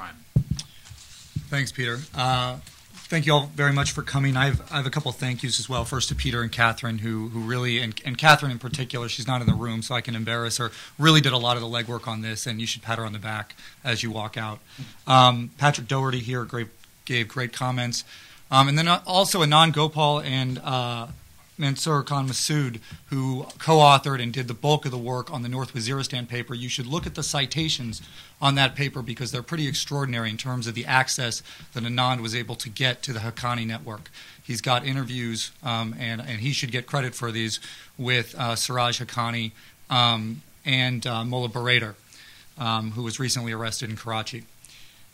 crime. Thanks, Peter. Thank you all very much for coming. I have a couple of thank yous as well. First to Peter and Catherine, who really, and Catherine in particular, she's not in the room, so I can embarrass her, really did a lot of the legwork on this, and you should pat her on the back as you walk out. Patrick Doherty here gave great comments. And then also Anand Gopal and Mansoor Khan Masood, who co-authored and did the bulk of the work on the North Waziristan paper. You should look at the citations on that paper because they're pretty extraordinary in terms of the access that Anand was able to get to the Haqqani network. He's got interviews, and he should get credit for these, with Siraj Haqqani and Mullah Barader, who was recently arrested in Karachi.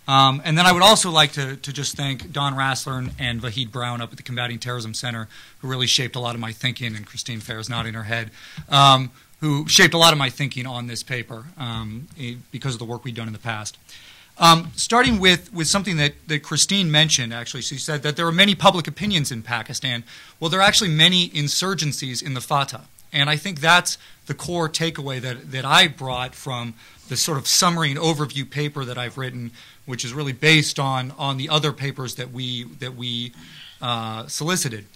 And then I would also like to just thank Don Rassler and Vahid Brown up at the Combating Terrorism Center, who really shaped a lot of my thinking, and Christine Fair's nodding her head, who shaped a lot of my thinking on this paper because of the work we've done in the past. Starting with something that Christine mentioned, actually. She said that there are many public opinions in Pakistan. Well, there are actually many insurgencies in the Fatah. And I think that's the core takeaway that I brought from the sort of summary and overview paper that I've written, which is really based on the other papers that we solicited.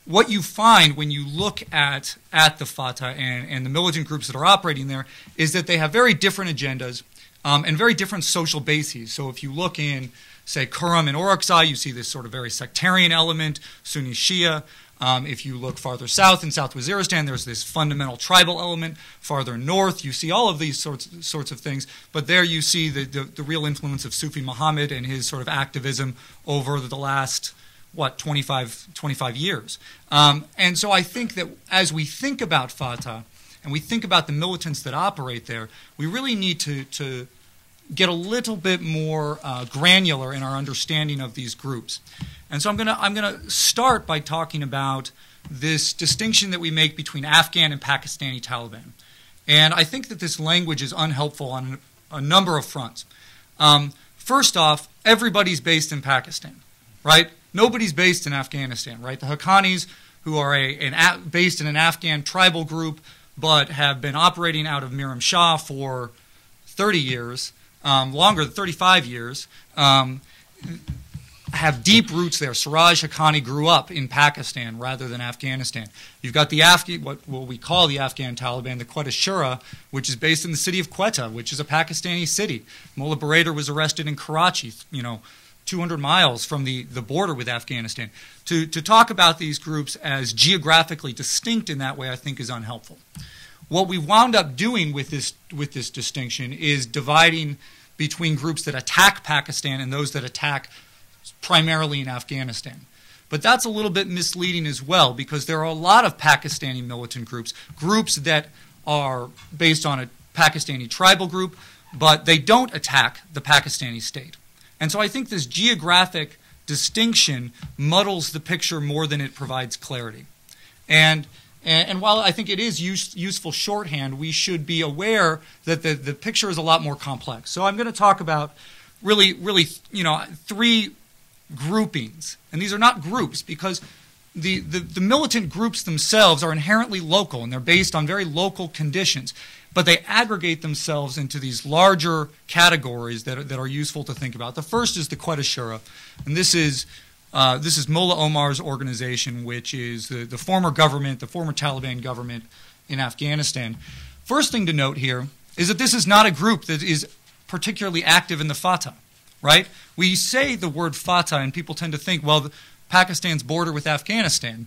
What you find when you look at the Fatah and the militant groups that are operating there is that they have very different agendas and very different social bases. So if you look in, say, Kurram and Orakzai, you see this sort of very sectarian element, Sunni Shia. If you look farther south in South Waziristan, there's this fundamental tribal element. Farther north, you see all of these sorts of things. But there you see the real influence of Sufi Muhammad and his sort of activism over the last, 25 years. And so I think that as we think about Fatah and we think about the militants that operate there, we really need to get a little bit more granular in our understanding of these groups. And so I'm gonna start by talking about this distinction that we make between Afghan and Pakistani Taliban. And I think that this language is unhelpful on a number of fronts. First off, everybody's based in Pakistan, right? Nobody's based in Afghanistan, right? The Haqqanis, who are based in an Afghan tribal group, but have been operating out of Miram Shah for 30 years, longer than 35 years, have deep roots there. Siraj Haqqani grew up in Pakistan rather than Afghanistan. You've got the what we call the Afghan Taliban, the Quetta Shura, which is based in the city of Quetta, which is a Pakistani city. Mullah Barader was arrested in Karachi, 200 miles from the border with Afghanistan. To talk about these groups as geographically distinct in that way, I think, is unhelpful. What we wound up doing with this distinction is dividing between groups that attack Pakistan and those that attack primarily in Afghanistan. But that's a little bit misleading as well, because there are a lot of Pakistani militant groups that are based on a Pakistani tribal group, but they don't attack the Pakistani state. And so I think this geographic distinction muddles the picture more than it provides clarity. And while I think it is useful shorthand, we should be aware that the picture is a lot more complex. So I'm going to talk about really, three groupings. And these are not groups, because the militant groups themselves are inherently local, and they're based on very local conditions. But they aggregate themselves into these larger categories that are useful to think about. The first is the Quetta Shura, and this is Mullah Omar's organization, which is the former government, the former Taliban government in Afghanistan. First thing to note here is that this is not a group that is particularly active in the Fatah, right? We say the word Fatah, and people tend to think, well, Pakistan's border with Afghanistan.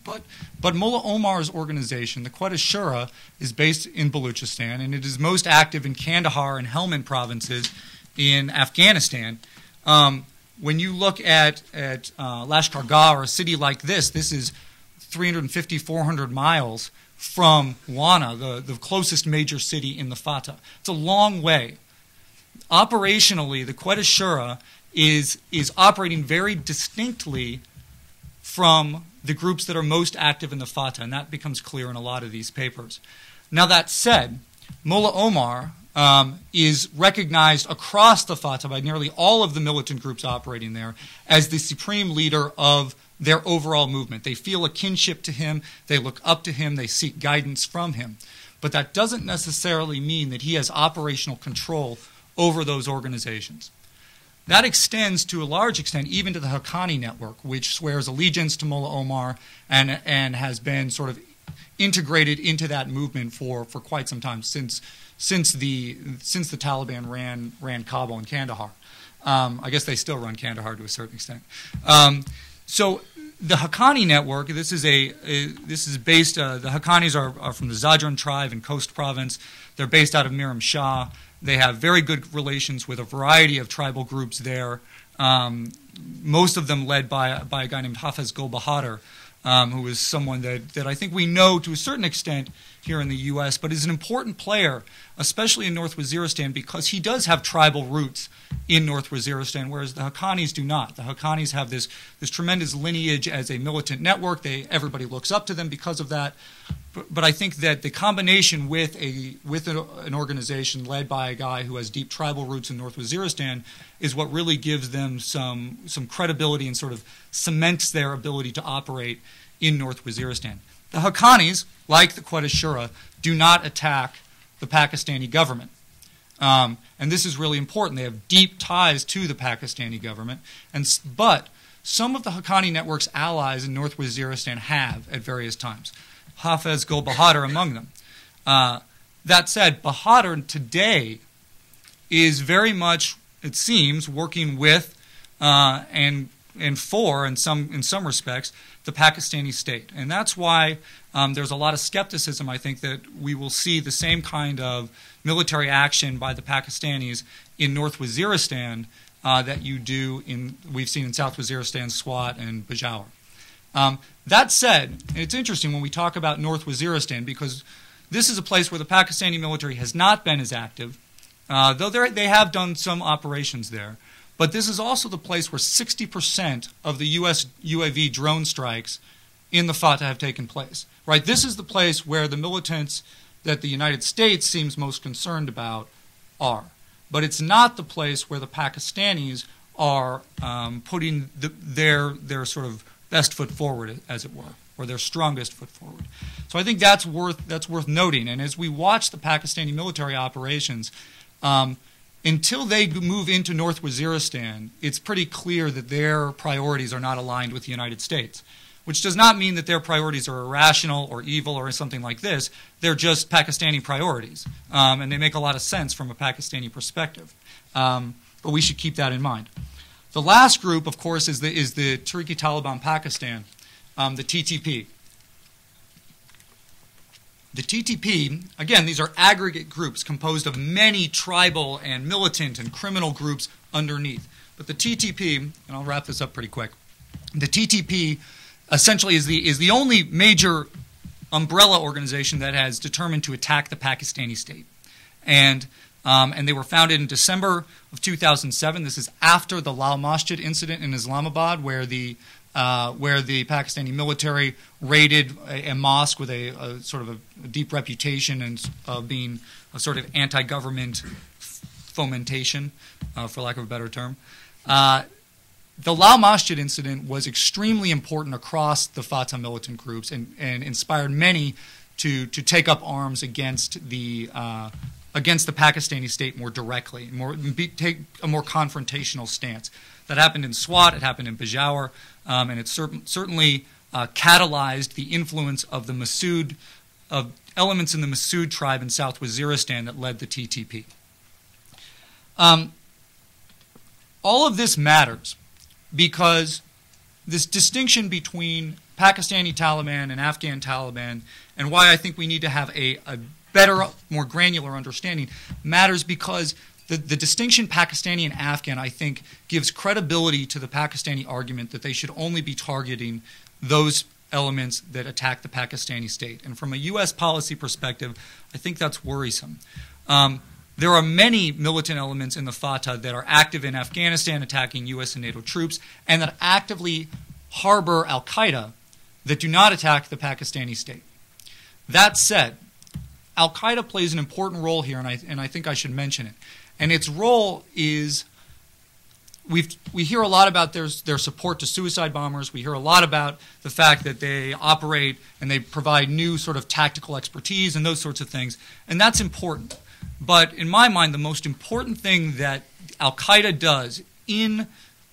But Mullah Omar's organization, the Quetta Shura, is based in Baluchistan, and it is most active in Kandahar and Helmand provinces in Afghanistan. When you look at Lashkar Gah, or a city like this is 350, 400 miles from Wana, the closest major city in the Fatah. It's a long way. Operationally, the Quetta Shura is operating very distinctly from the groups that are most active in the Fatah, and that becomes clear in a lot of these papers. Now, that said, Mullah Omar is recognized across the Fatah by nearly all of the militant groups operating there as the supreme leader of their overall movement. They feel a kinship to him, they look up to him, they seek guidance from him. But that doesn't necessarily mean that he has operational control over those organizations. that extends to a large extent even to the Haqqani network, which swears allegiance to Mullah Omar and has been sort of integrated into that movement for quite some time, since the Taliban ran Kabul and Kandahar. I guess they still run Kandahar to a certain extent. So the Haqqani network, this is based. The Haqqanis are from the Zadran tribe in Khost province. They're based out of Miram Shah. They have very good relations with a variety of tribal groups there. Most of them led by a guy named Hafez Gul Bahadur, who is someone that I think we know to a certain extent here in the U.S., but is an important player, especially in North Waziristan, because he does have tribal roots in North Waziristan, whereas the Haqqanis do not. The Haqqanis have this tremendous lineage as a militant network. Everybody looks up to them because of that. But I think that the combination with an organization led by a guy who has deep tribal roots in North Waziristan is what really gives them some credibility and sort of cements their ability to operate in North Waziristan. The Haqqanis, like the Quetta Shura, do not attack the Pakistani government. And this is really important. They have deep ties to the Pakistani government. But some of the Haqqani network's allies in North Waziristan have at various times. Hafez Gul Bahadur among them. That said, Bahadur today is very much, it seems, working with and for, in some respects, the Pakistani state. And that's why there's a lot of skepticism, I think, that we will see the same kind of military action by the Pakistanis in North Waziristan that we've seen in South Waziristan, Swat, and Peshawar. That said, it's interesting when we talk about North Waziristan, because this is a place where the Pakistani military has not been as active, though they have done some operations there. But this is also the place where 60% of the U.S. UAV drone strikes in the Fatah have taken place. Right? This is the place where the militants that the United States seems most concerned about are. But it's not the place where the Pakistanis are putting their sort of best foot forward, as it were, or their strongest foot forward. So I think that's worth noting. And as we watch the Pakistani military operations, until they move into North Waziristan, it's pretty clear that their priorities are not aligned with the United States, which does not mean that their priorities are irrational or evil or something like this. They're just Pakistani priorities, and they make a lot of sense from a Pakistani perspective. But we should keep that in mind. The last group, of course, is the Tehrik-i-Taliban Pakistan, the TTP. The TTP, again, these are aggregate groups composed of many tribal and militant and criminal groups underneath. But the TTP, and I'll wrap this up pretty quick, the TTP essentially is the only major umbrella organization that has determined to attack the Pakistani state. And they were founded in December of 2007. This is after the Lal Masjid incident in Islamabad, where the Pakistani military raided a mosque with a sort of a deep reputation and being a sort of anti-government fomentation, for lack of a better term. The Lal Masjid incident was extremely important across the Fatah militant groups and inspired many to take up arms against the Pakistani state more directly, take a more confrontational stance. That happened in Swat, it happened in Peshawar, and it certainly catalyzed the influence of the Massoud, of elements in the Massoud tribe in South Waziristan that led the TTP. All of this matters because this distinction between Pakistani Taliban and Afghan Taliban, and why I think we need to have a better, more granular understanding, matters because the distinction Pakistani and Afghan, I think, gives credibility to the Pakistani argument that they should only be targeting those elements that attack the Pakistani state. And from a U.S. policy perspective, I think that's worrisome. There are many militant elements in the Fatah that are active in Afghanistan attacking U.S. and NATO troops and that actively harbor al-Qaeda that do not attack the Pakistani state. That said, al-Qaeda plays an important role here, and I think I should mention it. And its role is, we hear a lot about their support to suicide bombers. We hear a lot about the fact that they operate and they provide new sort of tactical expertise and those sorts of things. And that's important. But in my mind, the most important thing that al-Qaeda does in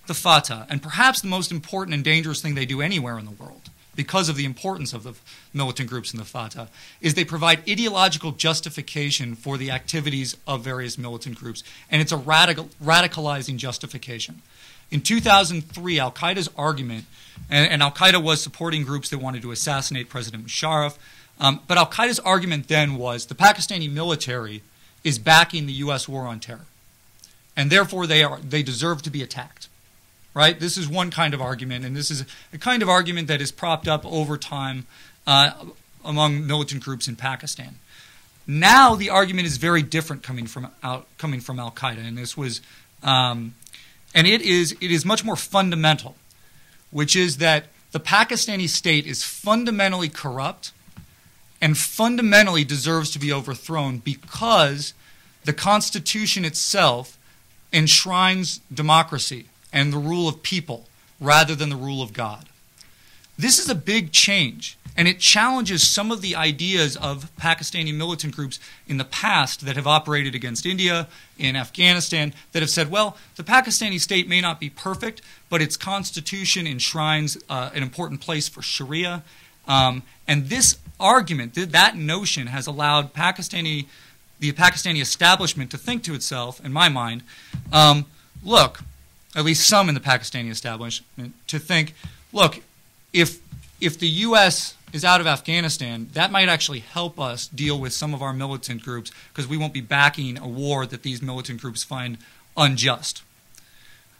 the Fatah, and perhaps the most important and dangerous thing they do anywhere in the world, because of the importance of the militant groups in the Fatah, is they provide ideological justification for the activities of various militant groups, and it's a radicalizing justification. In 2003, al-Qaeda's argument, and al-Qaeda was supporting groups that wanted to assassinate President Musharraf, but al-Qaeda's argument then was the Pakistani military is backing the U.S. war on terror, and therefore they deserve to be attacked. Right? This is one kind of argument, and this is a kind of argument that is propped up over time among militant groups in Pakistan. Now the argument is very different coming from al-Qaeda, and this was, and it is much more fundamental, which is that the Pakistani state is fundamentally corrupt and fundamentally deserves to be overthrown because the Constitution itself enshrines democracy and the rule of people rather than the rule of God. This is a big change, and it challenges some of the ideas of Pakistani militant groups in the past that have operated against India, in Afghanistan, that have said, well, the Pakistani state may not be perfect, but its constitution enshrines an important place for Sharia. And this argument, that notion, has allowed the Pakistani establishment to think to itself, in my mind, look, at least some in the Pakistani establishment, to think, look, if the U.S. is out of Afghanistan, that might actually help us deal with some of our militant groups because we won't be backing a war that these militant groups find unjust.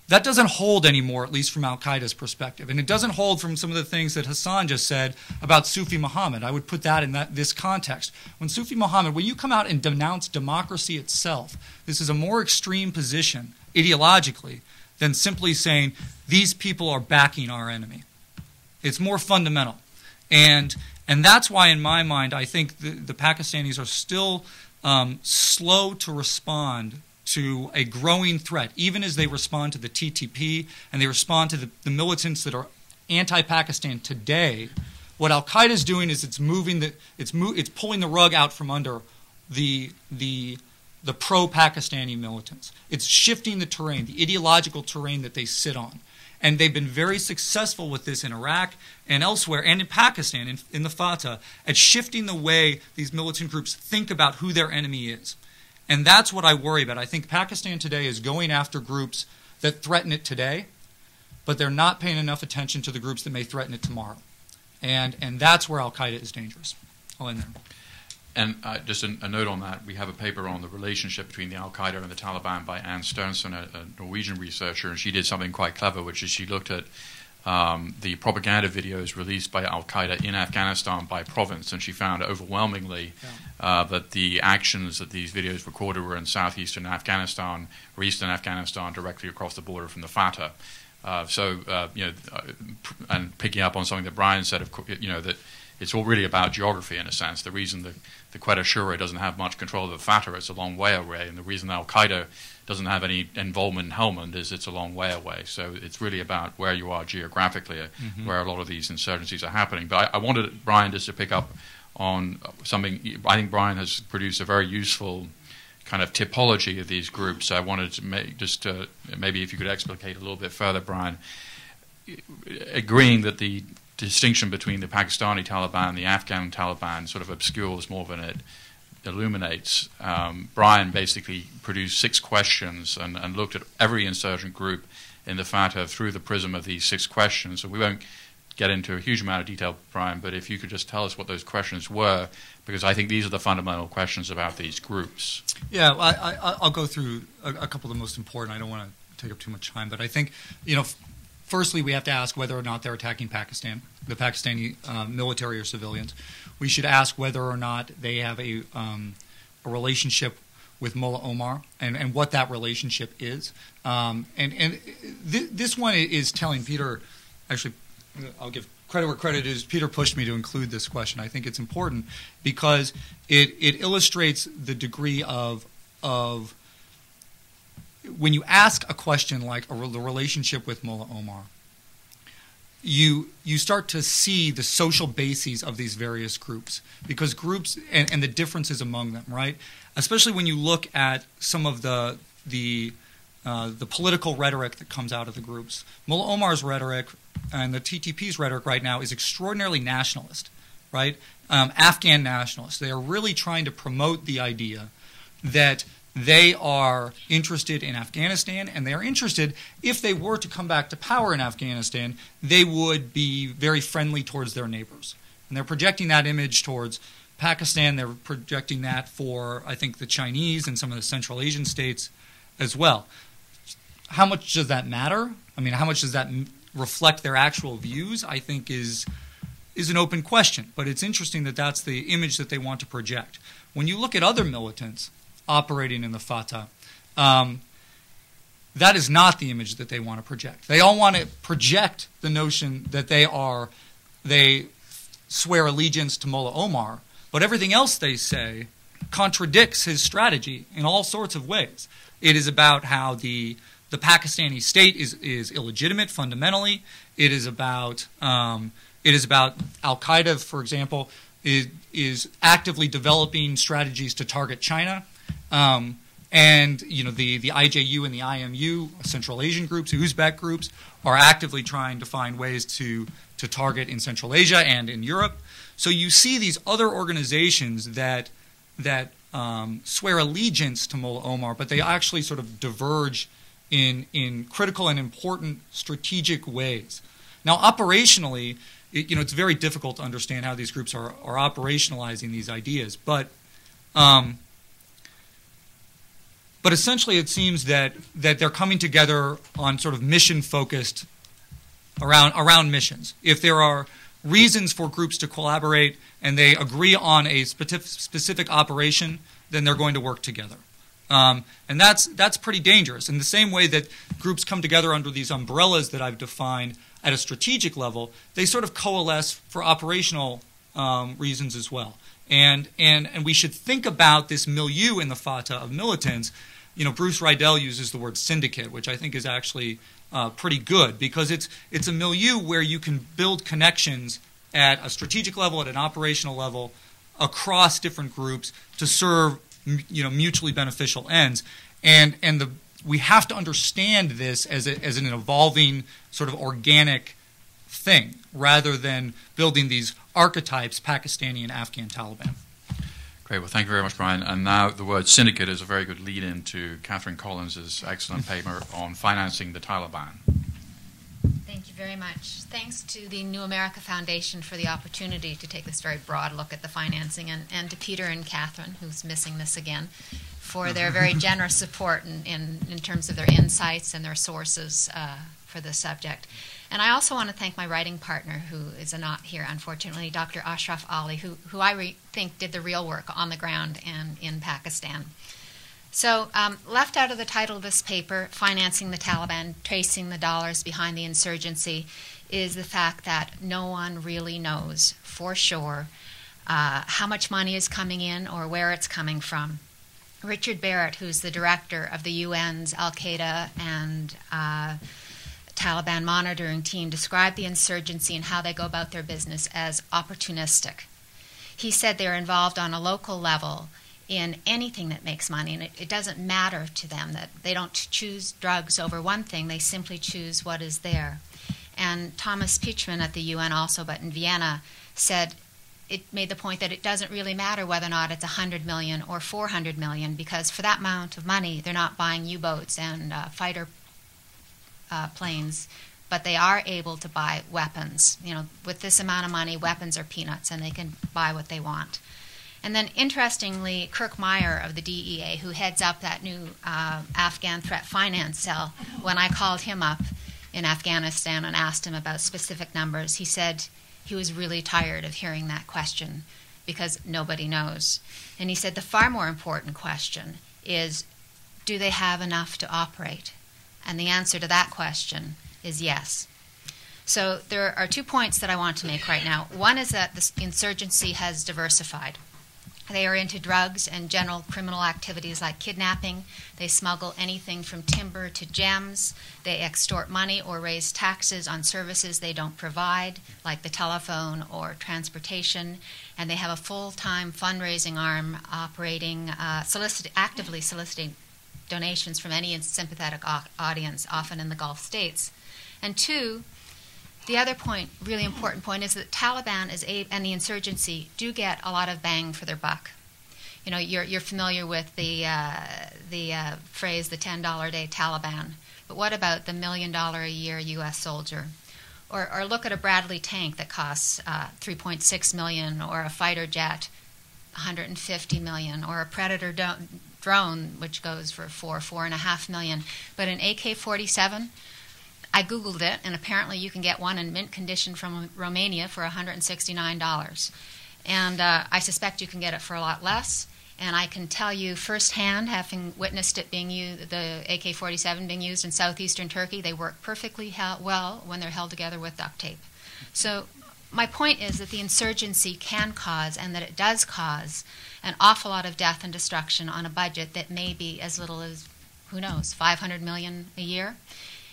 That doesn't hold anymore, at least from al-Qaeda's perspective. And it doesn't hold from some of the things that Hassan just said about Sufi Muhammad. I would put that in this context. When Sufi Muhammad, when you come out and denounce democracy itself, this is a more extreme position, ideologically, than simply saying, these people are backing our enemy. It's more fundamental. And that's why, in my mind, I think the Pakistanis are still slow to respond to a growing threat, even as they respond to the TTP and they respond to the militants that are anti-Pakistan today. What al-Qaeda is doing is it's pulling the rug out from under the pro-Pakistani militants. It's shifting the terrain, the ideological terrain that they sit on. And they've been very successful with this in Iraq and elsewhere, and in Pakistan, in the Fatah, at shifting the way these militant groups think about who their enemy is. And that's what I worry about. I think Pakistan today is going after groups that threaten it today, but they're not paying enough attention to the groups that may threaten it tomorrow. And that's where al-Qaeda is dangerous. I'll end there. And just a note on that, we have a paper on the relationship between the al-Qaeda and the Taliban by Anne Sternson, a Norwegian researcher, and she did something quite clever, which is she looked at the propaganda videos released by al-Qaeda in Afghanistan by province, and she found overwhelmingly that the actions that these videos recorded were in southeastern Afghanistan or eastern Afghanistan, directly across the border from the Fatah. And picking up on something that Brian said, that it's all really about geography in a sense. The reason the Quetta Shura doesn't have much control of the Fatah, it's a long way away, and the reason al-Qaeda doesn't have any involvement in Helmand is it's a long way away. So it's really about where you are geographically, where a lot of these insurgencies are happening. But I wanted Brian just to pick up on something. I think Brian has produced a very useful kind of typology of these groups. I wanted to maybe if you could explicate a little bit further, Brian, agreeing that the distinction between the Pakistani Taliban and the Afghan Taliban sort of obscures more than it illuminates. Brian basically produced 6 questions and looked at every insurgent group in the Fatah through the prism of these 6 questions. So we won't get into a huge amount of detail, Brian, but if you could just tell us what those questions were, because I think these are the fundamental questions about these groups. Yeah, I'll go through a couple of the most important. I don't want to take up too much time, but I think, firstly, we have to ask whether or not they're attacking Pakistan, the Pakistani military or civilians. We should ask whether or not they have a relationship with Mullah Omar and what that relationship is. This one is telling. Peter, actually, I'll give credit where credit is. Peter pushed me to include this question. I think it's important because it illustrates the degree of when you ask a question like the relationship with Mullah Omar, you start to see the social bases of these various groups, because groups and the differences among them, right? Especially when you look at some of the the political rhetoric that comes out of the groups. Mullah Omar's rhetoric and the TTP's rhetoric right now is extraordinarily nationalist, right? Afghan nationalists. They are really trying to promote the idea that they are interested in Afghanistan, and they are interested, if they were to come back to power in Afghanistan, they would be very friendly towards their neighbors. And they're projecting that image towards Pakistan. They're projecting that for, I think, the Chinese and some of the Central Asian states as well. How much does that matter? I mean, how much does that reflect their actual views, I think, is an open question. But it's interesting that that's the image that they want to project. When you look at other militants operating in the Fatah, that is not the image that they want to project. They all want to project the notion that they swear allegiance to Mullah Omar, but everything else they say contradicts his strategy in all sorts of ways. It is about how the Pakistani state is illegitimate fundamentally. It is about Al-Qaeda, for example, is actively developing strategies to target China. And you know, the IJU and the IMU, Central Asian groups, Uzbek groups, are actively trying to find ways to target in Central Asia and in Europe. So you see these other organizations that swear allegiance to Mullah Omar, but they actually sort of diverge in critical and important strategic ways. Now, operationally, it's very difficult to understand how these groups are operationalizing these ideas, but essentially it seems that they're coming together on sort of mission-focused around missions. If there are reasons for groups to collaborate and they agree on a specific operation, then they're going to work together. And that's pretty dangerous. In the same way that groups come together under these umbrellas that I've defined at a strategic level, they sort of coalesce for operational reasons as well. And we should think about this milieu in the Fatah of militants. Bruce Rydell uses the word syndicate, which I think is actually pretty good, because it's a milieu where you can build connections at a strategic level, at an operational level, across different groups to serve mutually beneficial ends. We have to understand this as an evolving sort of organic thing, rather than building these archetypes, Pakistani and Afghan Taliban. Great. Well, thank you very much, Brian. And now the word syndicate is a very good lead-in to Catherine Collins's excellent paper on financing the Taliban. Thank you very much. Thanks to the New America Foundation for the opportunity to take this very broad look at the financing, and to Peter and Catherine, who's missing this again, for their very generous support in terms of their insights and their sources for this subject. And I also want to thank my writing partner, who is not here, unfortunately, Dr. Ashraf Ali, who I think did the real work on the ground and in Pakistan. So left out of the title of this paper, Financing the Taliban, Tracing the Dollars Behind the Insurgency, is the fact that no one really knows for sure how much money is coming in or where it's coming from. Richard Barrett, who's the director of the UN's Al-Qaeda and Taliban monitoring team, described the insurgency and how they go about their business as opportunistic. He said they're involved on a local level in anything that makes money, and it doesn't matter to them that they don't choose drugs over one thing, they simply choose what is there. And Thomas Pichman at the UN also, but in Vienna, said it made the point that it doesn't really matter whether or not it's 100 million or 400 million, because for that amount of money, they're not buying U-boats and fighter planes, but they are able to buy weapons. With this amount of money, weapons are peanuts, and they can buy what they want. And then, interestingly, Kirk Meyer of the DEA, who heads up that new Afghan threat finance cell, when I called him up in Afghanistan and asked him about specific numbers, he said he was really tired of hearing that question because nobody knows. And he said the far more important question is, do they have enough to operate? And the answer to that question is yes. So there are 2 points that I want to make right now. One is that the insurgency has diversified. They are into drugs and general criminal activities like kidnapping. They smuggle anything from timber to gems. They extort money or raise taxes on services they don't provide, like the telephone or transportation. And they have a full-time fundraising arm operating, actively soliciting donations from any sympathetic audience, often in the Gulf states. And two, the other point, really important point, is that Taliban and the insurgency do get a lot of bang for their buck. You know, you're familiar with the phrase, the $10 a day Taliban. But what about the $1 million a year U.S. soldier? Or look at a Bradley tank that costs $3.6 million, or a fighter jet, $150 million, or a Predator drone, which goes for $4.5 million. But an AK-47, I Googled it, and apparently you can get one in mint condition from Romania for $169. And I suspect you can get it for a lot less. And I can tell you firsthand, having witnessed it being used, the AK-47 being used in southeastern Turkey, they work perfectly well when they're held together with duct tape. So my point is that the insurgency can cause, and that it does cause, an awful lot of death and destruction on a budget that may be as little as, who knows, $500 million a year.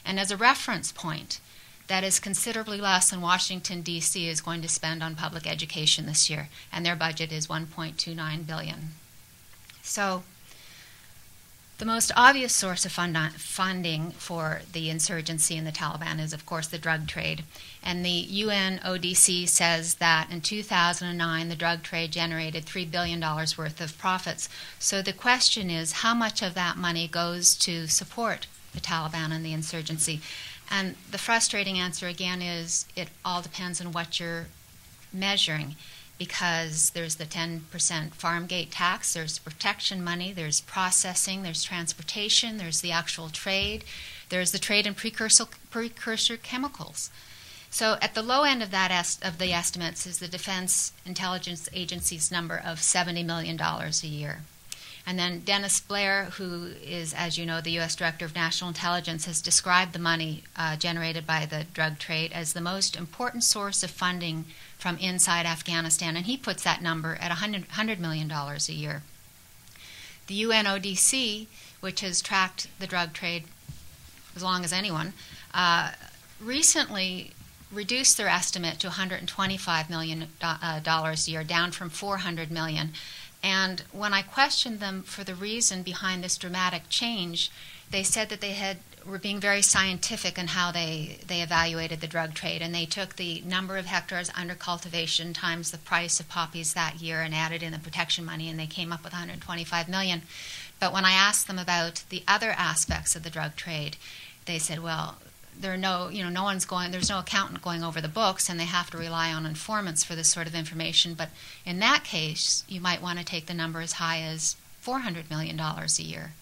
And as a reference point, that is considerably less than Washington, D.C. is going to spend on public education this year, and their budget is $1.29 billion. So the most obvious source of funding for the insurgency and the Taliban is, of course, the drug trade. And the UNODC says that in 2009, the drug trade generated $3 billion worth of profits. So the question is, how much of that money goes to support the Taliban and the insurgency? And the frustrating answer, again, is it all depends on what you're measuring, because there's the 10% farm gate tax, there's protection money, there's processing, there's transportation, there's the actual trade, there's the trade in precursor chemicals. So at the low end of that of the estimates is the Defense Intelligence Agency's number of $70 million a year. And then Dennis Blair, who is, as you know, the U.S. Director of National Intelligence, has described the money generated by the drug trade as the most important source of funding from inside Afghanistan, and he puts that number at $100 million a year. The UNODC, which has tracked the drug trade as long as anyone, recently reduced their estimate to $125 million a year, down from $400 million. And when I questioned them for the reason behind this dramatic change, they said that they were being very scientific in how they evaluated the drug trade, and they took the number of hectares under cultivation times the price of poppies that year and added in the protection money, and they came up with $125 million. But when I asked them about the other aspects of the drug trade, they said, well, there's no accountant going over the books, and they have to rely on informants for this sort of information. But in that case, you might want to take the number as high as $400 million a year.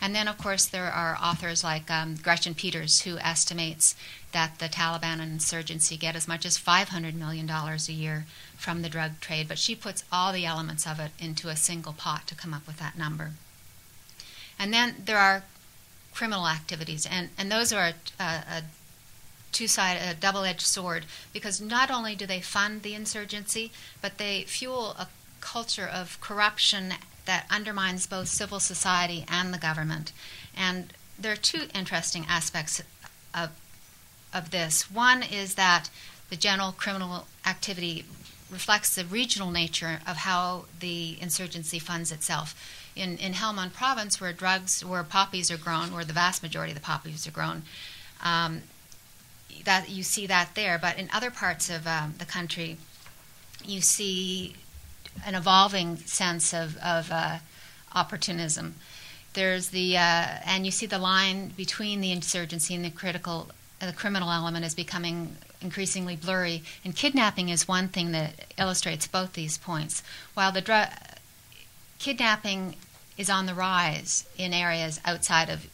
And then, of course, there are authors like Gretchen Peters, who estimates that the Taliban and insurgency get as much as $500 million a year from the drug trade. But she puts all the elements of it into a single pot to come up with that number. And then there are criminal activities, and those are a double-edged sword, because not only do they fund the insurgency, but they fuel a culture of corruption that undermines both civil society and the government. And there are two interesting aspects of this. One is that the general criminal activity reflects the regional nature of how the insurgency funds itself. In Helmand province, where poppies are grown, where the vast majority of the poppies are grown, that you see that there. But in other parts of the country, you see an evolving sense of opportunism. There's and you see the line between the insurgency and the criminal element is becoming increasingly blurry. And kidnapping is one thing that illustrates both these points. While the kidnapping is on the rise in areas outside of,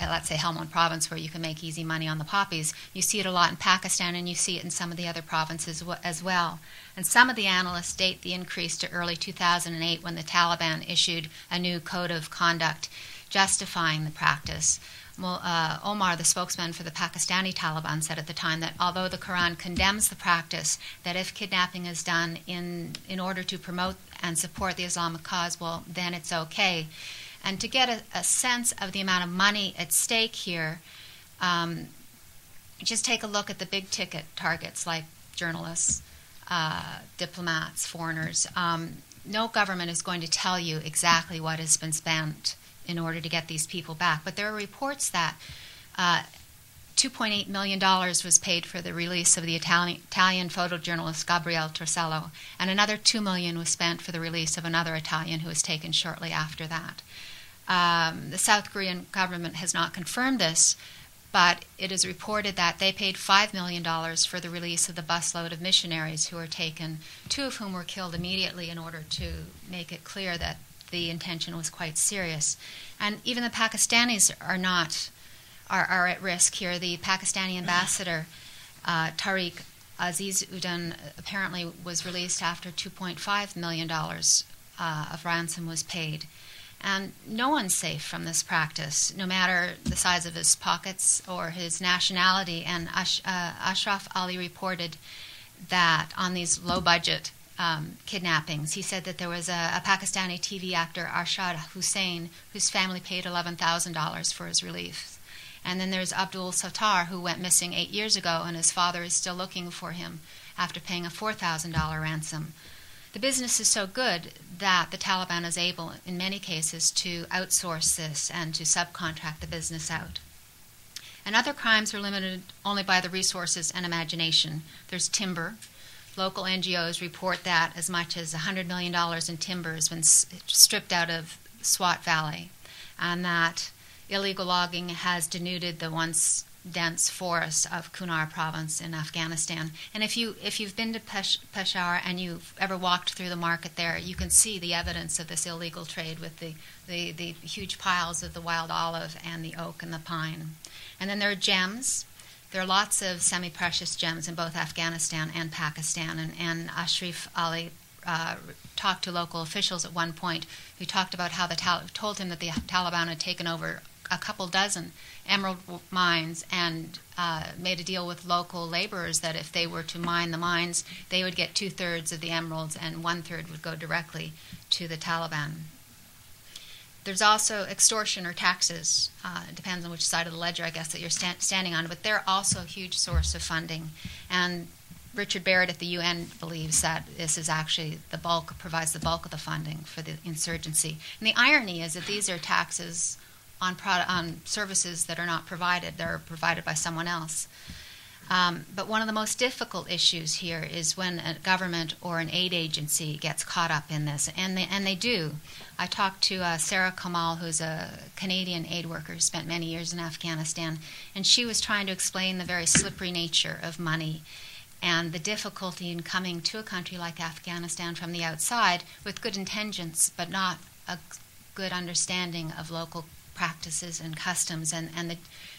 let's say, Helmand province, where you can make easy money on the poppies, you see it a lot in Pakistan, and you see it in some of the other provinces as well. And some of the analysts date the increase to early 2008, when the Taliban issued a new code of conduct justifying the practice. Omar, the spokesman for the Pakistani Taliban, said at the time that although the Quran condemns the practice, that if kidnapping is done in order to promote and support the Islamic cause, well, then it's okay. And to get a sense of the amount of money at stake here, just take a look at the big ticket targets like journalists, diplomats, foreigners. No government is going to tell you exactly what has been spent in order to get these people back. But there are reports that $2.8 million was paid for the release of the Italian photojournalist Gabriele Torsello, and another $2 million was spent for the release of another Italian who was taken shortly after that. The South Korean government has not confirmed this, but it is reported that they paid $5 million for the release of the busload of missionaries who were taken, 2 of whom were killed immediately in order to make it clear that the intention was quite serious. And even the Pakistanis are at risk here. The Pakistani ambassador, Tariq Azizuddin, apparently was released after $2.5 million of ransom was paid. And no one's safe from this practice, no matter the size of his pockets or his nationality. And Ashraf Ali reported that on these low-budget kidnappings, he said that there was a Pakistani TV actor, Arshad Hussain, whose family paid $11,000 for his release. And then there's Abdul Sattar, who went missing 8 years ago, and his father is still looking for him after paying a $4,000 ransom. The business is so good that the Taliban is able, in many cases, to outsource this and to subcontract the business out. And other crimes are limited only by the resources and imagination. There's timber. Local NGOs report that as much as $100 million in timber has been stripped out of Swat Valley, and that illegal logging has denuded the once dense forests of Kunar province in Afghanistan. And if you've been to Peshawar and you've ever walked through the market there, you can see the evidence of this illegal trade with the huge piles of the wild olive and the oak and the pine. And then there are gems. There are lots of semi-precious gems in both Afghanistan and Pakistan. And Ashraf Ali talked to local officials at one point who talked about how told him that the Taliban had taken over a couple dozen emerald mines and made a deal with local laborers that if they were to mine the mines, they would get 2/3 of the emeralds and 1/3 would go directly to the Taliban. There's also extortion or taxes. It depends on which side of the ledger, I guess, that you're standing on, but they're also a huge source of funding. And Richard Barrett at the UN believes that this is actually provides the bulk of the funding for the insurgency. And the irony is that these are taxes on services that are not provided. They're provided by someone else. But one of the most difficult issues here is when a government or an aid agency gets caught up in this, and they do. I talked to Sarah Kamal, who's a Canadian aid worker who spent many years in Afghanistan, and she was trying to explain the very slippery nature of money and the difficulty in coming to a country like Afghanistan from the outside with good intentions, but not a good understanding of local practices and customs, and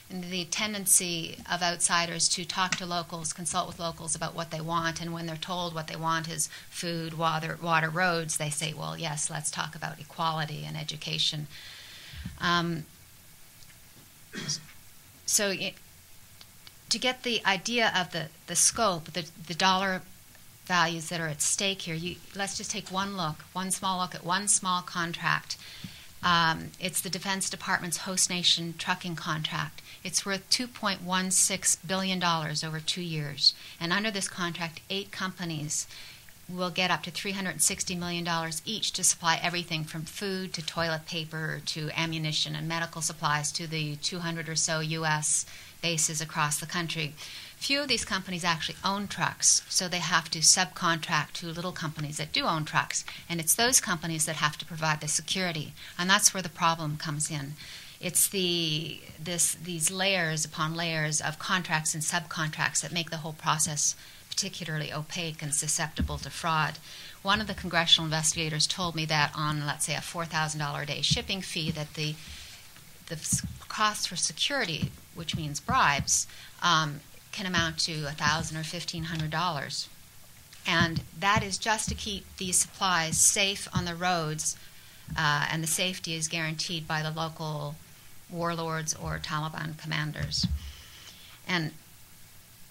the tendency of outsiders to talk to locals, consult with locals about what they want, and when they're told what they want is food, water, roads, they say, well, yes, let's talk about equality and education. To get the idea of the scope, the dollar values that are at stake here, let's just take one small look at one small contract. It's the Defense Department's host nation trucking contract. It's worth $2.16 billion over 2 years. And under this contract, 8 companies will get up to $360 million each to supply everything from food to toilet paper to ammunition and medical supplies to the 200 or so U.S. bases across the country. Few of these companies actually own trucks, so they have to subcontract to little companies that do own trucks, and it's those companies that have to provide the security, and that's where the problem comes in. It's these layers upon layers of contracts and subcontracts that make the whole process particularly opaque and susceptible to fraud. One of the congressional investigators told me that on, let's say, a $4,000 a day shipping fee, that the cost for security, which means bribes, can amount to $1,000 or $1,500. And that is just to keep these supplies safe on the roads, and the safety is guaranteed by the local warlords or Taliban commanders. And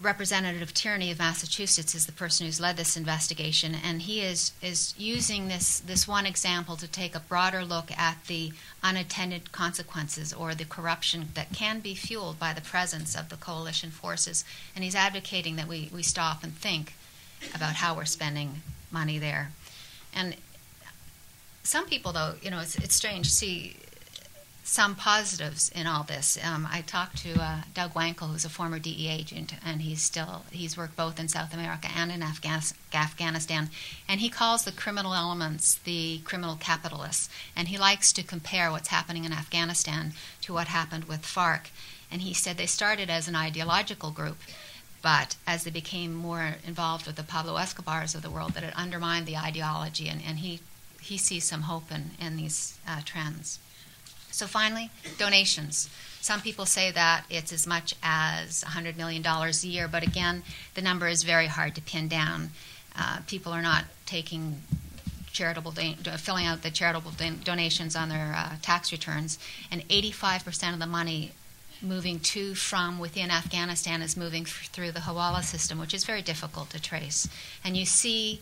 Representative Tierney of Massachusetts is the person who's led this investigation, and he is using this one example to take a broader look at the unintended consequences or the corruption that can be fueled by the presence of the coalition forces, and he's advocating that we stop and think about how we're spending money there. And some people, though, it's strange. See, some positives in all this. I talked to Doug Wankel, who's a former DE agent, and he's worked both in South America and in Afghanistan, and he calls the criminal elements the criminal capitalists, and he likes to compare what's happening in Afghanistan to what happened with FARC. And he said they started as an ideological group, but as they became more involved with the Pablo Escobars of the world, that it undermined the ideology, and he sees some hope in these trends. So finally, donations. Some people say that it's as much as $100 million a year, but again, the number is very hard to pin down. People are not taking filling out the charitable donations on their tax returns, and 85% of the money moving to from within Afghanistan is moving through the Hawala system, which is very difficult to trace. And you see,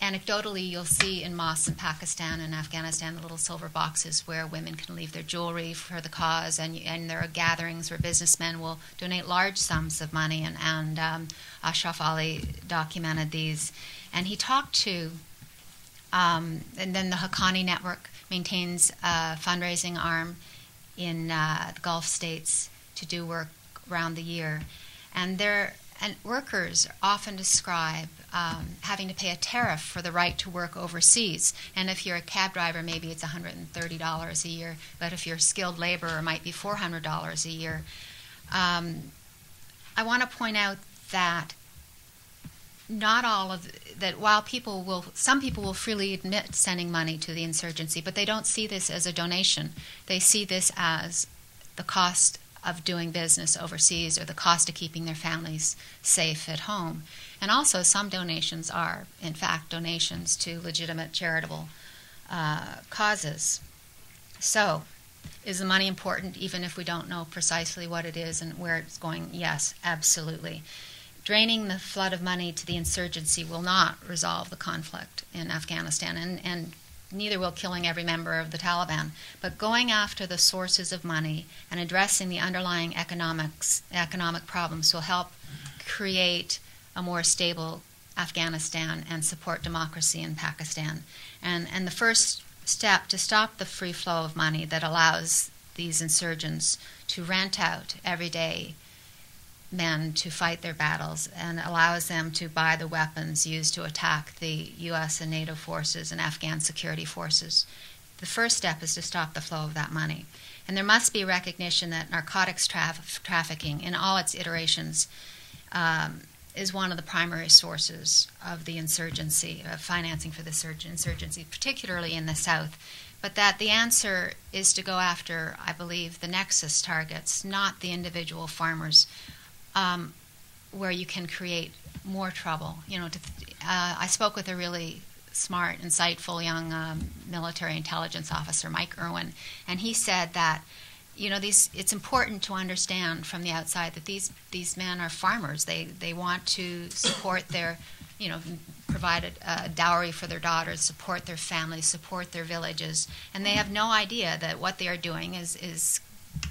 anecdotally, you'll see in mosques in Pakistan and Afghanistan the little silver boxes where women can leave their jewelry for the cause, and there are gatherings where businessmen will donate large sums of money, and Ashraf Ali documented these. And he talked to, and then the Haqqani Network maintains a fundraising arm in the Gulf states to do work around the year. And workers often describe having to pay a tariff for the right to work overseas. And if you're a cab driver, maybe it's $130 a year, but if you're a skilled laborer, it might be $400 a year. I want to point out that not all of that. While some people will freely admit sending money to the insurgency, but they don't see this as a donation. They see this as the cost of doing business overseas, or the cost of keeping their families safe at home. And also, some donations are, in fact, donations to legitimate charitable causes. So, is the money important, even if we don't know precisely what it is and where it's going? Yes, absolutely. Draining the flood of money to the insurgency will not resolve the conflict in Afghanistan, and neither will killing every member of the Taliban. But going after the sources of money and addressing the underlying economic problems will help create a more stable Afghanistan and support democracy in Pakistan. And the first step to stop the free flow of money that allows these insurgents to rent out everyday men to fight their battles and allows them to buy the weapons used to attack the U.S. and NATO forces and Afghan security forces. The first step is to stop the flow of that money. And there must be recognition that narcotics trafficking in all its iterations is one of the primary sources of the insurgency, of financing for the insurgency, particularly in the South. But that the answer is to go after, I believe, the nexus targets, not the individual farmers, where you can create more trouble. I spoke with a really smart, insightful young military intelligence officer, Mike Irwin, and he said that it's important to understand from the outside that these men are farmers. They want to support their, provide a dowry for their daughters, support their families, support their villages, and they have no idea that what they are doing is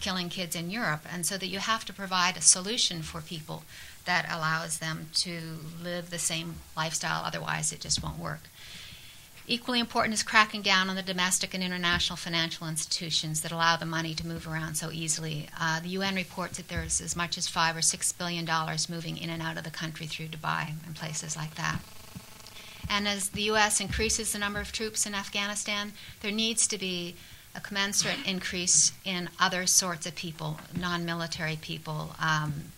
killing kids in Europe, and so that you have to provide a solution for people that allows them to live the same lifestyle, otherwise it just won't work. Equally important is cracking down on the domestic and international financial institutions that allow the money to move around so easily. The UN reports that there's as much as $5 or $6 billion moving in and out of the country through Dubai and places like that. And as the U.S. increases the number of troops in Afghanistan, there needs to be a commensurate increase in other sorts of people, non-military people,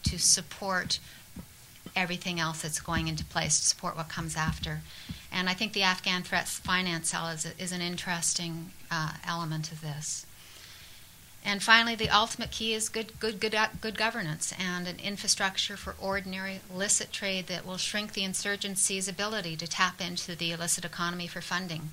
to support everything else that's going into place, to support what comes after. And I think the Afghan Threat Finance Cell is an interesting element of this. And finally, the ultimate key is good governance and an infrastructure for ordinary illicit trade that will shrink the insurgency's ability to tap into the illicit economy for funding.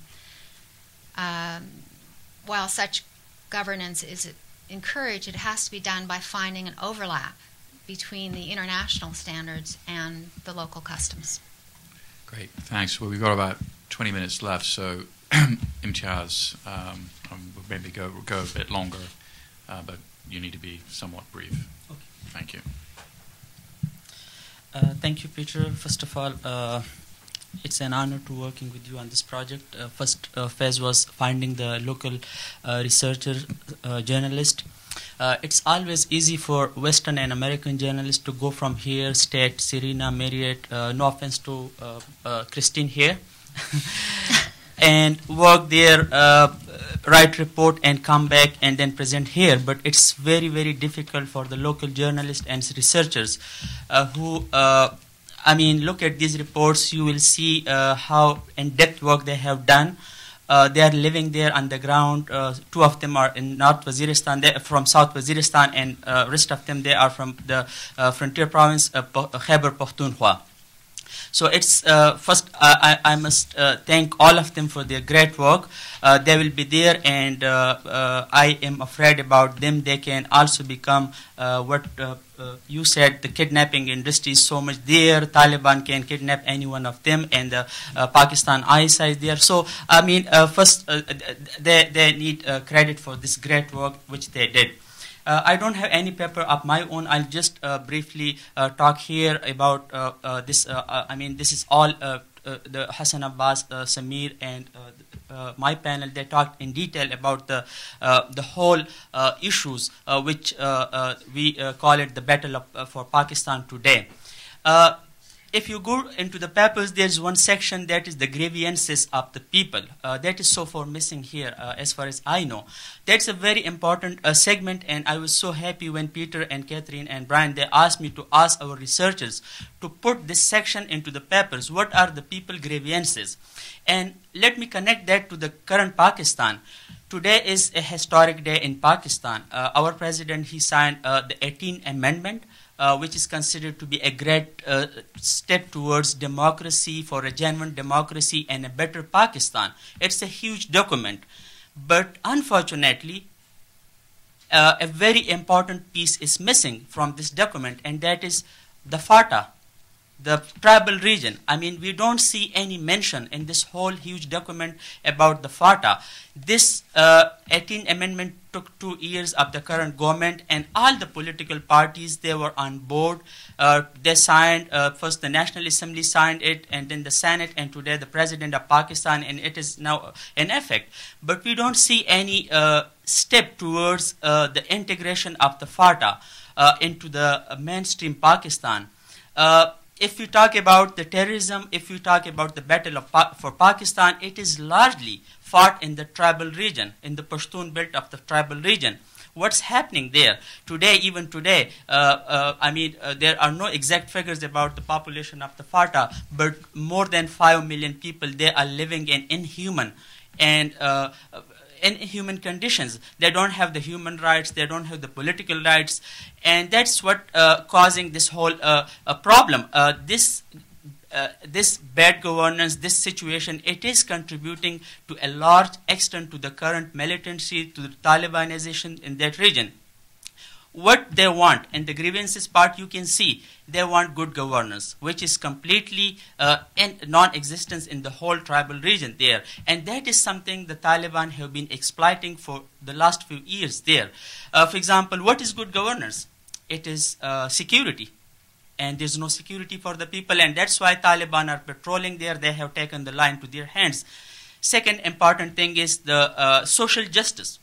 While such governance is encouraged, it has to be done by finding an overlap between the international standards and the local customs. Great, thanks. Well, we've got about 20 minutes left, so Imtiaz, we'll maybe go a bit longer, but you need to be somewhat brief. Okay. Thank you. Thank you, Peter. First of all, It's an honor to working with you on this project. First phase was finding the local researcher, journalist. It's always easy for Western and American journalists to go from here, stay at Serena, Marriott, no offense to Christine here, and work there, write report and come back and then present here. But it's very, very difficult for the local journalists and researchers who look at these reports. You will see how in-depth work they have done. They are living there on the ground. Two of them are in North Waziristan, they are from South Waziristan, and rest of them, they are from the frontier province of Khyber Pakhtunkhwa. So it's first I must thank all of them for their great work. They will be there, and I am afraid about them. They can also become what you said, the kidnapping industry is so much there. Taliban can kidnap any one of them, and Pakistan ISI is there. So first they need credit for this great work which they did. I don't have any paper of my own. I'll just briefly talk here about this. This is all the Hassan Abbas, Samir, and my panel. They talked in detail about the whole issues which we call it the battle for Pakistan today. If you go into the papers, there's one section that is the grievances of the people. That is so far missing here, as far as I know. That's a very important segment, and I was so happy when Peter and Catherine and Brian, they asked me to ask our researchers to put this section into the papers. What are the people grievances? And let me connect that to the current Pakistan. Today is a historic day in Pakistan. Our president, he signed the 18th Amendment, which is considered to be a great step towards democracy, for a genuine democracy and a better Pakistan. It's a huge document. But unfortunately, a very important piece is missing from this document, and that is the FATA, the tribal region. We don't see any mention in this whole huge document about the FATA. This 18th Amendment took 2 years of the current government, and all the political parties, they were on board. They signed, first the National Assembly signed it, and then the Senate, and today the President of Pakistan, and it is now in effect. But we don't see any step towards the integration of the FATA into the mainstream Pakistan. If you talk about the terrorism, if you talk about the battle for Pakistan, it is largely fought in the tribal region, in the Pashtun belt of the tribal region. What's happening there? Today, even today, there are no exact figures about the population of the FATA, but more than 5 million people, they are living in inhuman and inhuman conditions. They don't have the human rights, they don't have the political rights, and that's what causing this whole problem. This bad governance, this situation, it is contributing to a large extent to the current militancy, to the Talibanization in that region. What they want, in the grievances part, you can see they want good governance, which is completely non-existence in the whole tribal region there. And that is something the Taliban have been exploiting for the last few years there. For example, what is good governance? It is security. And there's no security for the people, and that's why Taliban are patrolling there. They have taken the line to their hands. Second important thing is the social justice.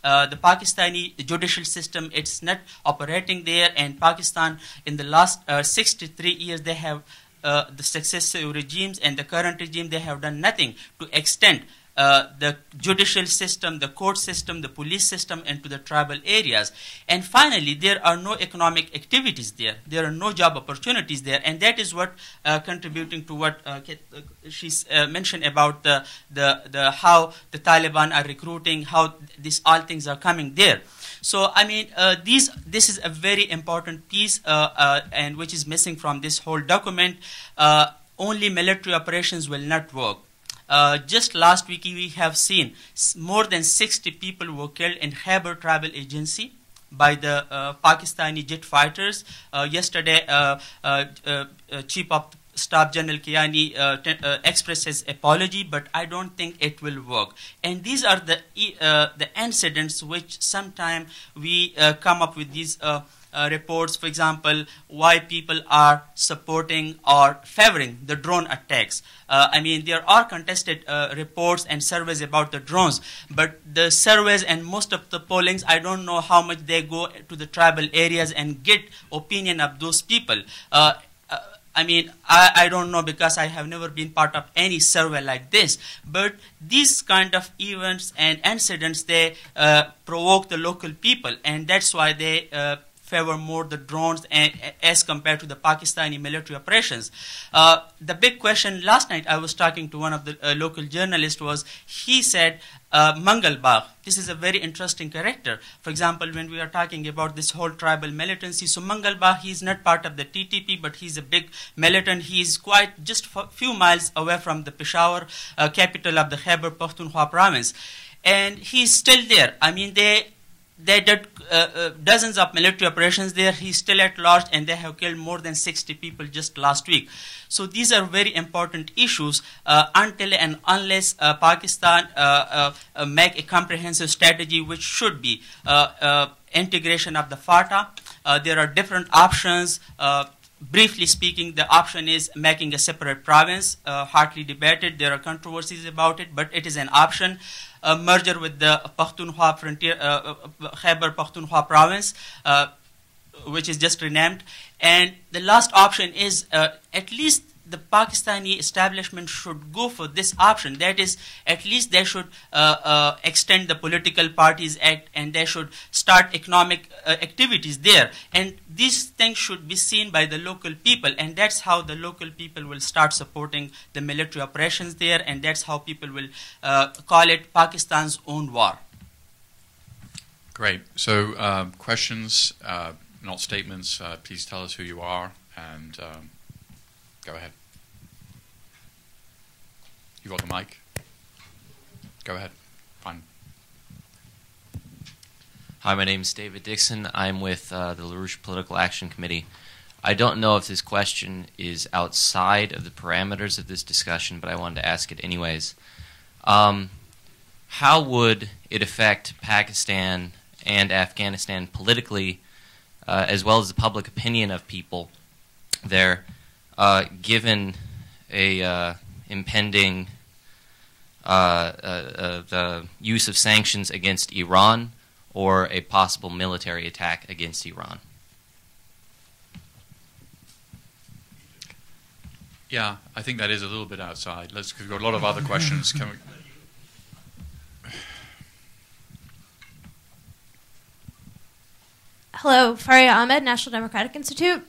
The Pakistani judicial system, it's not operating there, and Pakistan in the last 63 years, they have the successive regimes, and the current regime, they have done nothing to extend the judicial system, the court system, the police system into the tribal areas. And finally, there are no economic activities there. There are no job opportunities there, and that is what contributing to what she's mentioned about the how the Taliban are recruiting, how these all things are coming there. So this is a very important piece, and which is missing from this whole document. Only military operations will not work. Just last week, we have seen more than 60 people were killed in Khyber Tribal Agency by the Pakistani jet fighters. Yesterday, Chief of Staff General Kiani expressed his apology, but I don't think it will work. And these are the incidents which sometimes we come up with these reports, for example, why people are supporting or favoring the drone attacks. I mean, there are contested reports and surveys about the drones, but the surveys and most of the pollings, I don't know how much they go to the tribal areas and get opinion of those people. I mean, I don't know because I have never been part of any survey like this, but these kind of events and incidents, they provoke the local people, and that's why they favor more the drones as compared to the Pakistani military operations. The big question last night, I was talking to one of the local journalists, was he said Mangal Bagh. This is a very interesting character. For example, when we are talking about this whole tribal militancy, so Mangal Bagh, he is not part of the TTP, but he's a big militant. He is quite just a few miles away from the Peshawar, capital of the Khyber Pakhtunkhwa province. And he's still there. I mean, they did dozens of military operations there. He's still at large, and they have killed more than 60 people just last week. So these are very important issues until and unless Pakistan make a comprehensive strategy, which should be integration of the FATA. There are different options. Briefly speaking, the option is making a separate province, hotly debated. There are controversies about it, but it is an option. A merger with the Pakhtunkhwa frontier, Khyber Pakhtunkhwa province, which is just renamed. And the last option is at least the Pakistani establishment should go for this option. That is, at least they should extend the Political Parties Act, and they should start economic activities there. And these things should be seen by the local people, and that's how the local people will start supporting the military operations there, and that's how people will call it Pakistan's own war. Great. So questions, not statements. Please tell us who you are, and go ahead. You got the mic? Go ahead. Fine. Hi, my name is David Dixon. I'm with the LaRouche Political Action Committee. I don't know if this question is outside of the parameters of this discussion, but I wanted to ask it anyways. How would it affect Pakistan and Afghanistan politically, as well as the public opinion of people there, given a impending the use of sanctions against Iran or a possible military attack against Iran? Yeah, I think that is a little bit outside. We've got a lot of other questions. Can we? Hello, Faria Ahmed, National Democratic Institute.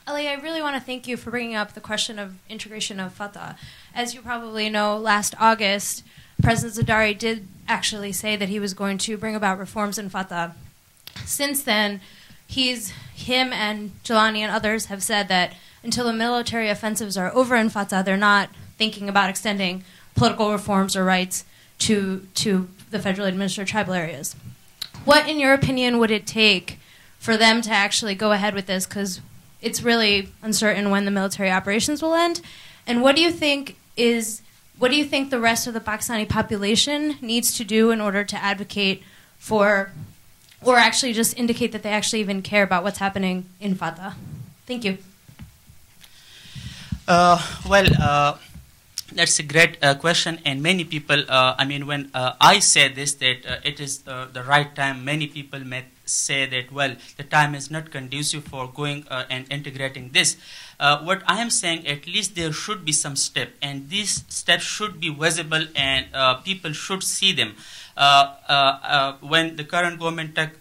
Ali, I really want to thank you for bringing up the question of integration of Fatah. As you probably know, last August, President Zardari did actually say that he was going to bring about reforms in Fatah. Since then, him and Jelani and others have said that until the military offensives are over in Fatah, they're not thinking about extending political reforms or rights to the federally administered tribal areas. What, in your opinion, would it take for them to actually go ahead with this? Because it's really uncertain when the military operations will end. And what do you think the rest of the Pakistani population needs to do in order to advocate for, or actually just indicate that they actually even care about what's happening in Fatah? Thank you. That's a great question, and many people, when I say this, that it is the right time, many people may say that, well, the time is not conducive for going and integrating this. What I am saying, at least there should be some step, and these steps should be visible, and people should see them. When the current government took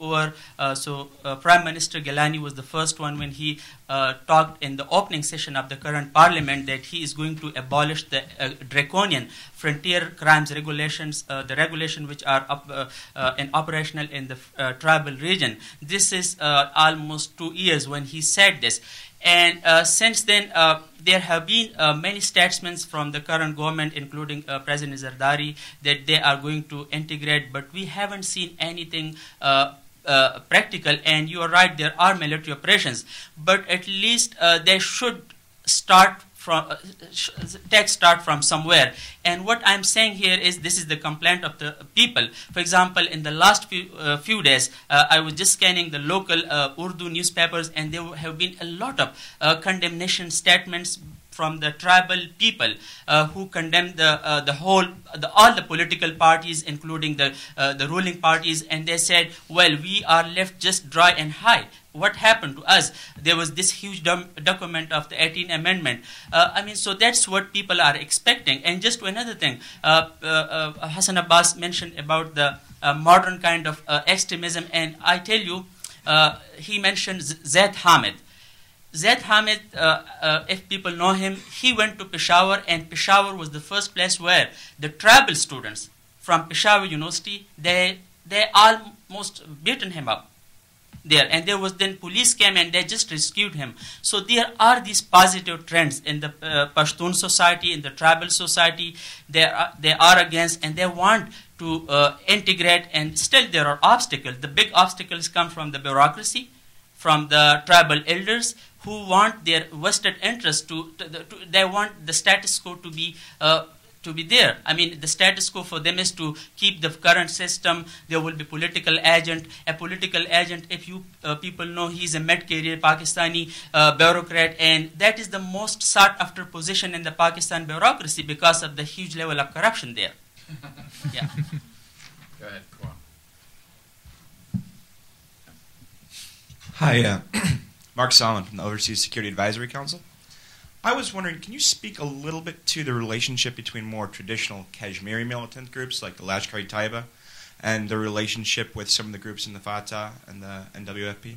over, Prime Minister Gilani was the first one when he talked in the opening session of the current parliament that he is going to abolish the draconian frontier crimes regulations, the regulation which are operational in the tribal region. This is almost 2 years when he said this. And since then, there have been many statements from the current government, including President Zardari, that they are going to integrate, but we haven't seen anything practical. And you are right, there are military operations, but at least they should start from somewhere. And what I'm saying here is this is the complaint of the people. For example, in the last few days, I was just scanning the local Urdu newspapers, and there have been a lot of condemnation statements from the tribal people who condemn all the political parties, including the ruling parties, and they said, well, we are left just dry and hide. What happened to us? There was this huge document of the 18th Amendment. So that's what people are expecting. And just another thing, Hassan Abbas mentioned about the modern kind of extremism, and I tell you, he mentioned Zaid Hamid. Zaid Hamid, if people know him, he went to Peshawar, and Peshawar was the first place where the tribal students from Peshawar University, they almost beaten him up there. And there was then police came and they just rescued him. So there are these positive trends in the Pashtun society, in the tribal society. They are against, and they want to integrate, and still there are obstacles. The big obstacles come from the bureaucracy, from the tribal elders, who want their vested interest they want the status quo to be there. I mean, the status quo for them is to keep the current system. There will be political agent. A political agent, if you people know, he's a mid-career Pakistani bureaucrat, and that is the most sought-after position in the Pakistan bureaucracy because of the huge level of corruption there. Yeah. Go ahead, go on. Hi, Mark Solomon from the Overseas Security Advisory Council. I was wondering, can you speak a little bit to the relationship between more traditional Kashmiri militant groups like the Lashkar-e-Taiba and the relationship with some of the groups in the Fatah and the NWFP?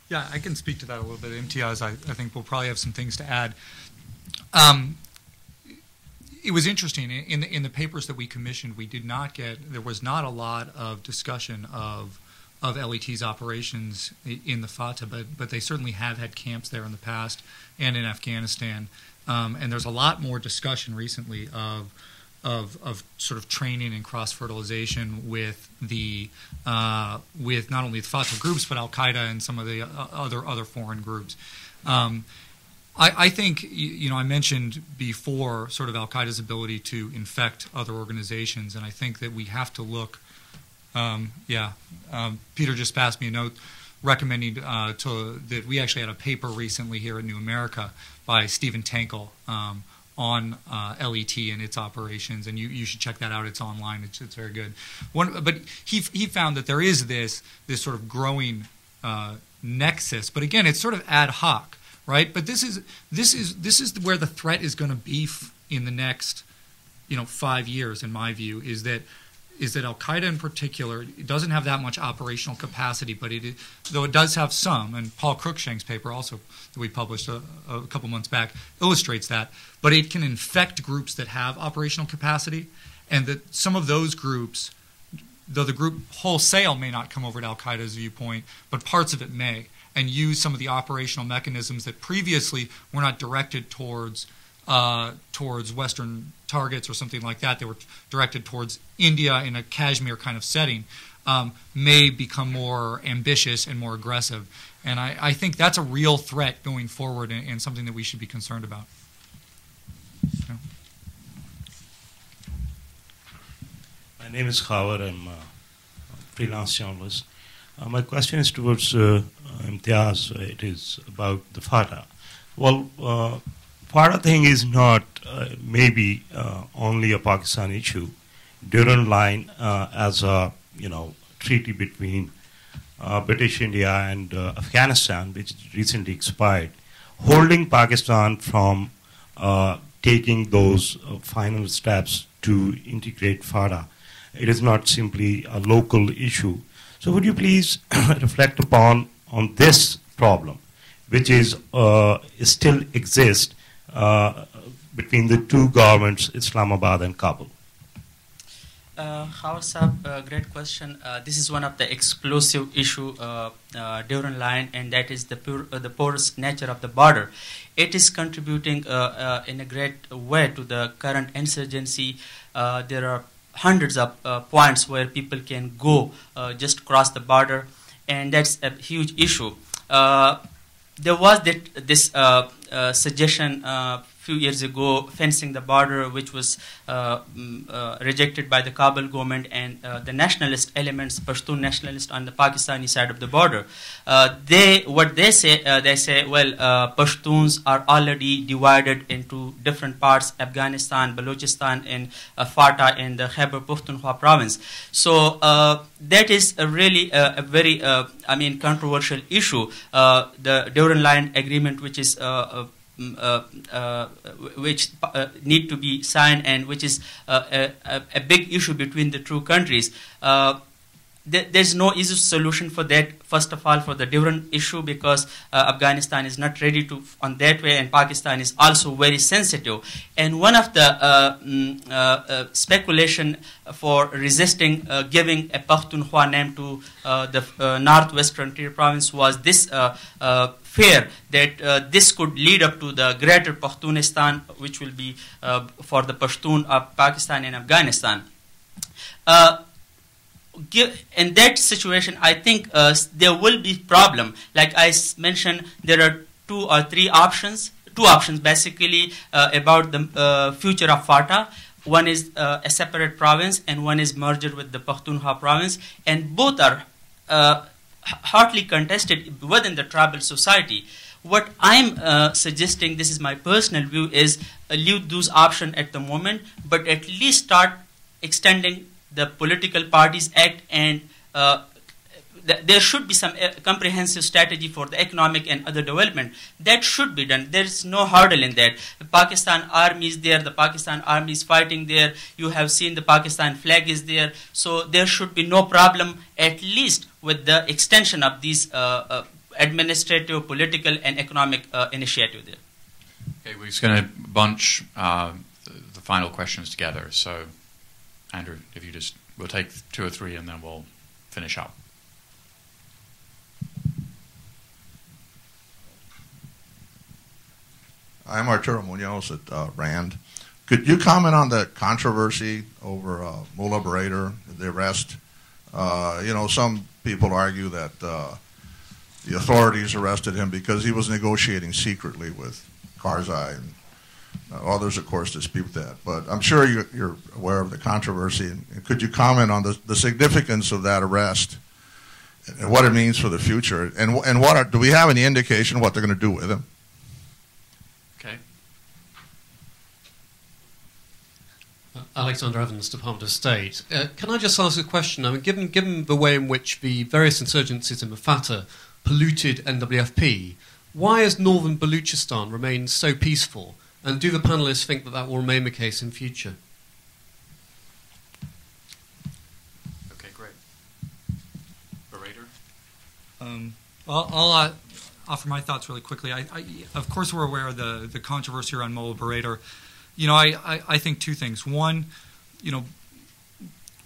Yeah, I can speak to that a little bit. Imtiaz, I think we'll probably have some things to add. It was interesting. In the papers that we commissioned, there was not a lot of discussion of LET's operations in the Fatah, but they certainly have had camps there in the past and in Afghanistan. And there's a lot more discussion recently of sort of training and cross-fertilization with not only the Fatah groups, but Al-Qaeda and some of the other foreign groups. I think, I mentioned before sort of Al-Qaeda's ability to infect other organizations, and I think that we have to look. Peter just passed me a note recommending that we actually had a paper recently here at New America by Stephen Tankel on LET and its operations, and you should check that out. It's online. It's very good. But he found that there is this sort of growing nexus, but again, it's sort of ad hoc, right? But this is where the threat is going to be in the next 5 years, in my view, is that Al-Qaeda in particular doesn't have that much operational capacity, but though it does have some, and Paul Cruikshank's paper also that we published a couple months back illustrates that, but it can infect groups that have operational capacity, and that some of those groups, though the group wholesale may not come over to Al-Qaeda's viewpoint, but parts of it may, and use some of the operational mechanisms that previously were not directed towards Western targets or something like that. They were directed towards India in a Kashmir kind of setting, may become more ambitious and more aggressive. And I think that's a real threat going forward and something that we should be concerned about. Yeah. My name is Khawar. I'm a freelance journalist. My question is towards Imtiaz. It is about the Fatah. Well, Fatah thing is not maybe only a Pakistan issue. Durand Line as a treaty between British India and Afghanistan, which recently expired, holding Pakistan from taking those final steps to integrate Fatah. It is not simply a local issue. So would you please reflect upon this problem, which is still exists between the two governments, Islamabad and Kabul? Khawar Saab, great question. This is one of the explosive issue Durand Line, and that is the porous nature of the border. It is contributing in a great way to the current insurgency. There are hundreds of points where people can go just cross the border, and that's a huge issue. there was this suggestion few years ago, fencing the border, which was rejected by the Kabul government and the nationalist elements, Pashtun nationalists on the Pakistani side of the border. They say, well, Pashtuns are already divided into different parts, Afghanistan, Balochistan, and FATA in the Khyber Pakhtunkhwa province. So that is really a very, controversial issue. The Durand Line Agreement, which is which need to be signed and which is a big issue between the two countries. There's no easy solution for that. First of all, for the Durand issue, because Afghanistan is not ready to on that way, and Pakistan is also very sensitive. And one of the speculation for resisting giving a Pakhtunkhwa name to the northwestern province was this fear that this could lead up to the greater Pakhtunistan, which will be for the Pashtun of Pakistan and Afghanistan. In that situation, I think there will be problem. Like I mentioned, there are two or three options. Two options basically about the future of FATA. One is a separate province, and one is merged with the Pakhtunkhwa province, and both are hotly contested within the tribal society. What I'm suggesting, this is my personal view, is leave those options at the moment, but at least start extending the Political Parties Act, and there should be some comprehensive strategy for the economic and other development. That should be done. There is no hurdle in that. The Pakistan army is there. The Pakistan army is fighting there. You have seen the Pakistan flag is there. So there should be no problem, at least with the extension of these administrative, political, and economic initiative there. Okay, we're just going to bunch the final questions together. So, Andrew, if you just, we'll take 2 or 3 and then we'll finish up. I'm Arturo Munoz at RAND. Could you comment on the controversy over Mullah Barater, the arrest? Some people argue that the authorities arrested him because he was negotiating secretly with Karzai, and others, of course, dispute that. But I'm sure you're aware of the controversy. And could you comment on the significance of that arrest and what it means for the future? And do we have any indication what they're going to do with him? Okay. Alexander Evans, Department of State. Can I just ask a question? I mean, given the way in which the various insurgencies in the FATA polluted NWFP, why has northern Balochistan remained so peaceful? And do the panelists think that that will remain the case in future? Okay, great. Barater? I'll offer my thoughts really quickly. Of course, we're aware of the controversy around Mullah Barater. I think 2 things. One,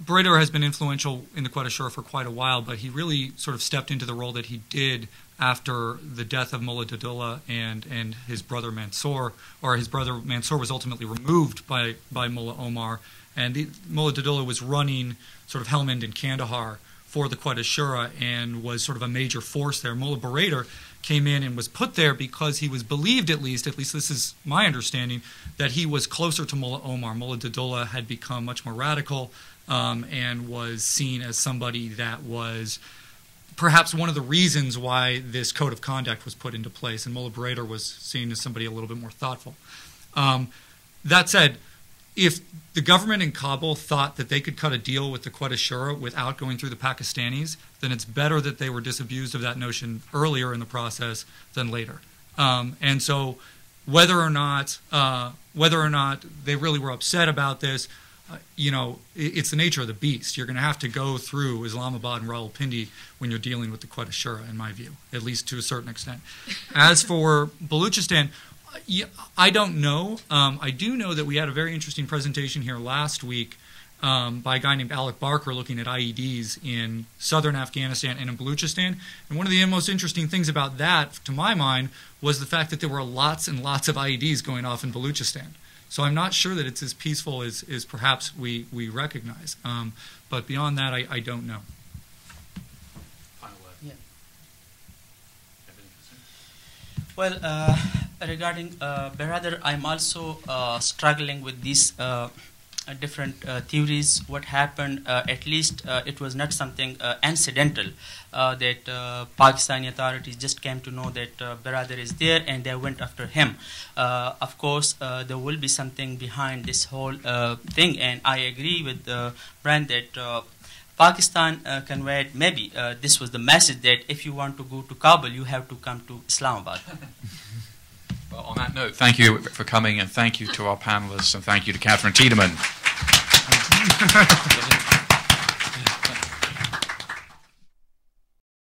Barater has been influential in the Quetta Shura for quite a while, but he really sort of stepped into the role that he did after the death of Mullah Dadullah and his brother Mansour, or his brother Mansour was ultimately removed by Mullah Omar, and Mullah Dadullah was running sort of Helmand and Kandahar for the Quetta Shura and was sort of a major force there. Mullah Barater came in and was put there because he was believed, at least this is my understanding, that he was closer to Mullah Omar. Mullah Dadullah had become much more radical and was seen as somebody that was perhaps one of the reasons why this code of conduct was put into place, and Mullah Barater was seen as somebody a little bit more thoughtful. That said, if the government in Kabul thought that they could cut a deal with the Quetta Shura without going through the Pakistanis, then it's better that they were disabused of that notion earlier in the process than later. And so whether or not they really were upset about this, it's the nature of the beast. You're going to have to go through Islamabad and Rawalpindi when you're dealing with the Quetta Shura, in my view, at least to a certain extent. As for Balochistan, I don't know. I do know that we had a very interesting presentation here last week by a guy named Alec Barker looking at IEDs in southern Afghanistan and in Balochistan. And one of the most interesting things about that, to my mind, was the fact that there were lots and lots of IEDs going off in Balochistan. So I'm not sure that it's as peaceful as perhaps we recognize. But beyond that, I don't know. Final word. Yeah. Well, regarding Brother, I'm also struggling with these different theories. What happened, at least it was not something incidental, that Pakistani authorities just came to know that Brother is there and they went after him. Of course, there will be something behind this whole thing, and I agree with Brian that Pakistan conveyed, maybe this was the message that if you want to go to Kabul, you have to come to Islamabad. Well, on that note, thank you for coming, and thank you to our panelists, and thank you to Catherine Tiedemann.